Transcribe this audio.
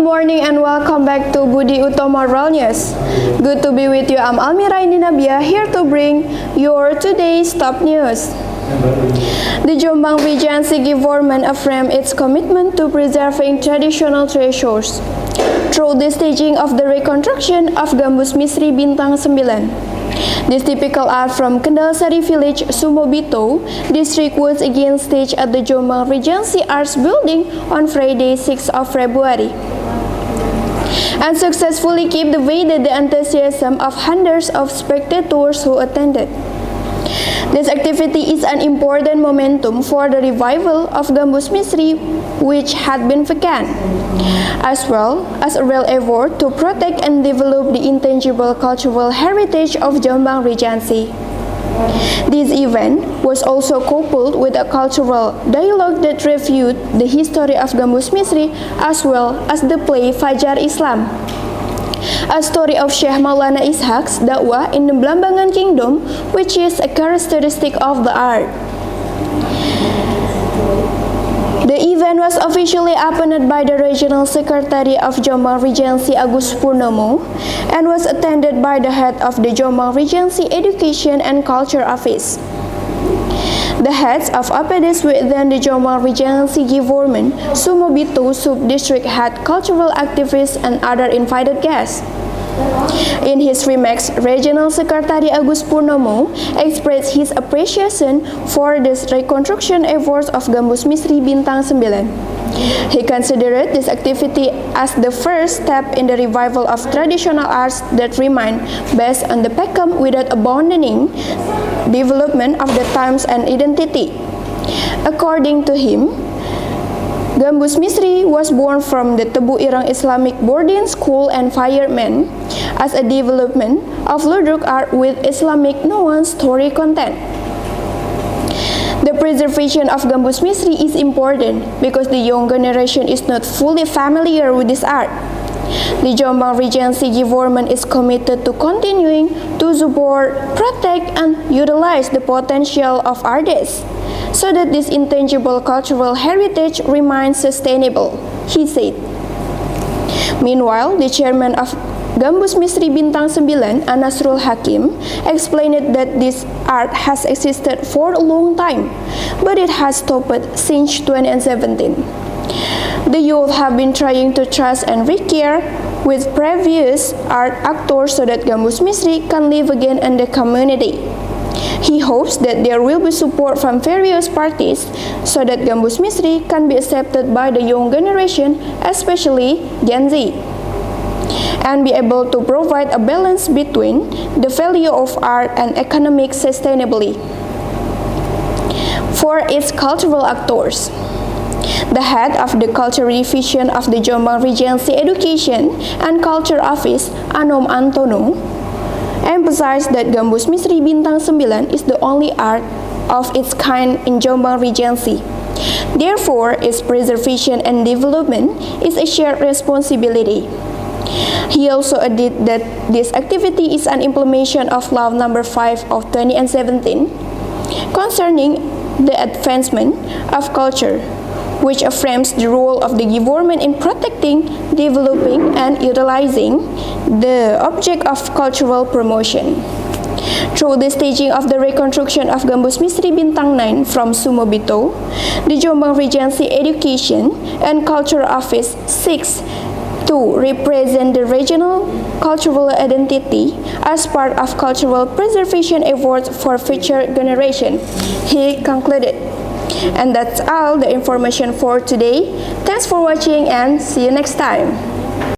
morning and welcome back to Budi Utomo World News. Good to be with you. I'm Almira Indinabia here to bring your today's top news. The Jombang Regency government affirmed its commitment to preserving traditional treasures through the staging of the reconstruction of Gambus Misri Bintang 9. This typical art from Kendal Sari village, Sumobito district was again staged at the Jombang Regency Arts Building on Friday, 6th of February, and successfully captivated the enthusiasm of hundreds of spectators who attended. This activity is an important momentum for the revival of Gambus Misri, which had been vacant, as well as a real effort to protect and develop the intangible cultural heritage of Jombang Regency. This event was also coupled with a cultural dialogue that reviewed the history of Gambus Misri as well as the play Fajar Islam, a story of Syekh Maulana Ishaq's dakwah in the Blambangan Kingdom, which is a characteristic of the art. The event was officially opened by the Regional Secretary of Jombang Regency Agus Purnomo and was attended by the head of the Jombang Regency Education and Culture Office. The heads of APDs within the Jombang Regency government, Sumobito Sub-District Head, cultural activists, and other invited guests. In his remarks, Regional Secretary Agus Purnomo expressed his appreciation for the reconstruction efforts of Gambus Misri Bintang 9. He considered this activity as the first step in the revival of traditional arts that remain based on the Peckham without abandoning development of the times and identity. According to him, Gambus Misri was born from the Tebu Irang Islamic Boarding School and Firemen as a development of Ludruk art with Islamic nuance story content. The preservation of Gambus Misri is important because the young generation is not fully familiar with this art. The Jombang Regency government is committed to continuing to support, protect, and utilize the potential of artists so that this intangible cultural heritage remains sustainable, he said. Meanwhile, the chairman of Gambus Misri Bintang 9, Anasrul Hakim, explained that this art has existed for a long time, but it has stopped since 2017. The youth have been trying to trust and recare with previous art actors so that Gambus Misri can live again in the community. He hopes that there will be support from various parties so that Gambus Misri can be accepted by the young generation, especially Gen Z, and be able to provide a balance between the value of art and economic sustainability for its cultural actors. The head of the Culture Division of the Jombang Regency Education and Culture Office, Anom Antono, emphasized that Gambus Misri Bintang 9 is the only art of its kind in Jombang Regency. Therefore, its preservation and development is a shared responsibility. He also added that this activity is an implementation of Law No. 5 of 2017 concerning the advancement of culture, which affirms the role of the government in protecting, developing, and utilizing the object of cultural promotion. Through the staging of the reconstruction of Gambus Misri Bintang 9 from Sumobito, the Jombang Regency Education and Culture Office seeks to represent the regional cultural identity as part of cultural preservation efforts for future generations, he concluded. And that's all the information for today. Thanks for watching and see you next time.